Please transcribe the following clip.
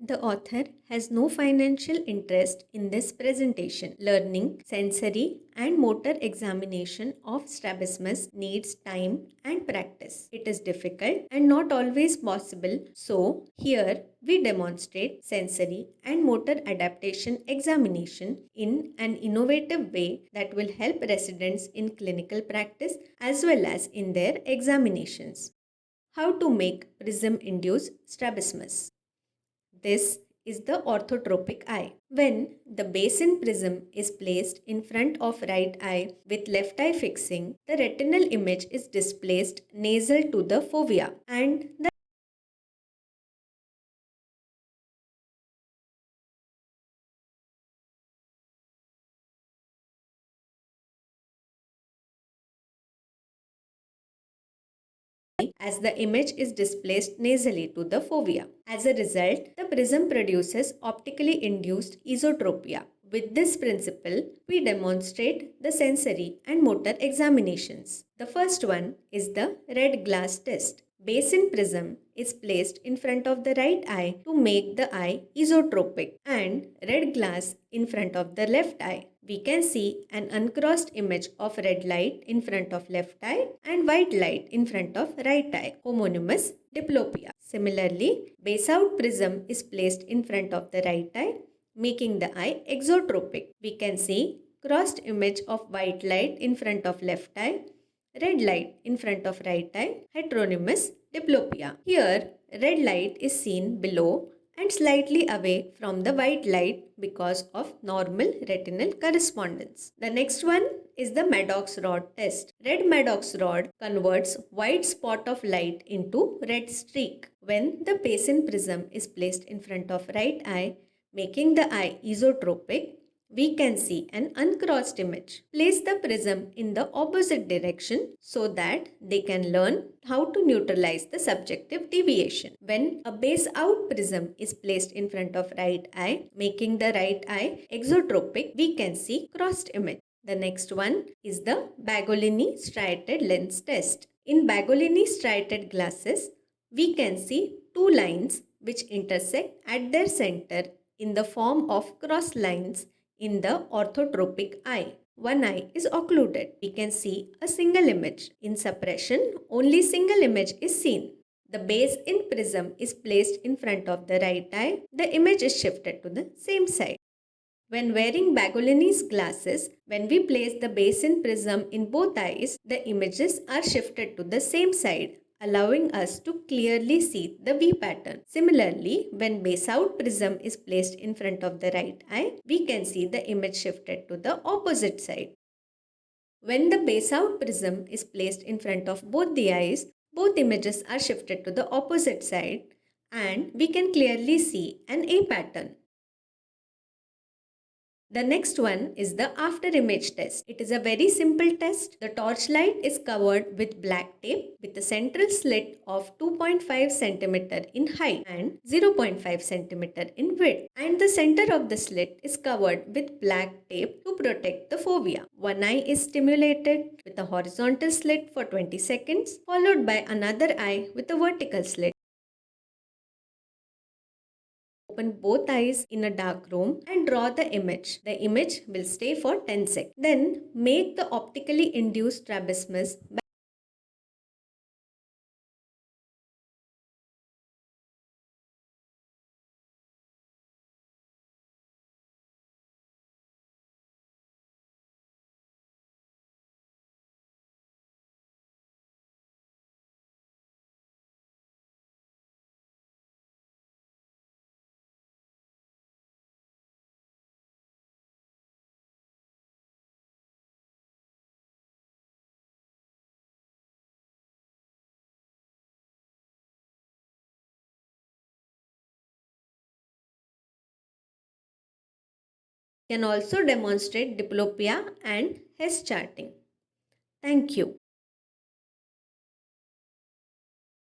The author has no financial interest in this presentation. Learning sensory and motor examination of strabismus needs time and practice. It is difficult and not always possible, so here we demonstrate sensory and motor adaptation examination in an innovative way that will help residents in clinical practice as well as in their examinations. How to make prism-induced strabismus. This is the orthotropic eye. When the basin prism is placed in front of right eye with left eye fixing, the retinal image is displaced nasal to the fovea and the as the image is displaced nasally to the fovea. As a result, the prism produces optically induced esotropia. With this principle, we demonstrate the sensory and motor examinations. The first one is the red glass test. Basin prism is placed in front of the right eye to make the eye esotropic and red glass in front of the left eye. We can see an uncrossed image of red light in front of left eye and white light in front of right eye, homonymous diplopia. Similarly, base out prism is placed in front of the right eye, making the eye exotropic. We can see crossed image of white light in front of left eye, red light in front of right eye, heteronymous diplopia. Here, red light is seen below and slightly away from the white light because of normal retinal correspondence. The next one is the Maddox rod test. Red Maddox rod converts white spot of light into red streak. When the basin prism is placed in front of right eye, making the eye esotropic, we can see an uncrossed image. Place the prism in the opposite direction so that they can learn how to neutralize the subjective deviation. When a base out prism is placed in front of right eye, making the right eye exotropic, we can see crossed image. The next one is the Bagolini striated lens test. In Bagolini striated glasses, we can see two lines which intersect at their center in the form of cross lines in the orthotropic eye. One eye is occluded. We can see a single image. In suppression, only single image is seen. The base in prism is placed in front of the right eye. The image is shifted to the same side. When wearing Bagolini's glasses, when we place the basin prism in both eyes, the images are shifted to the same side, allowing us to clearly see the V pattern. Similarly, when base out prism is placed in front of the right eye, we can see the image shifted to the opposite side. When the base out prism is placed in front of both the eyes, both images are shifted to the opposite side and we can clearly see an A pattern. The next one is the after image test. It is a very simple test. The torchlight is covered with black tape with a central slit of 2.5 cm in height and 0.5 cm in width. And the center of the slit is covered with black tape to protect the fovea. One eye is stimulated with a horizontal slit for 20 seconds, followed by another eye with a vertical slit. Open both eyes in a dark room and draw the image. The image will stay for 10 seconds. Then make the optically induced strabismus by can also demonstrate diplopia and Hess charting. Thank you.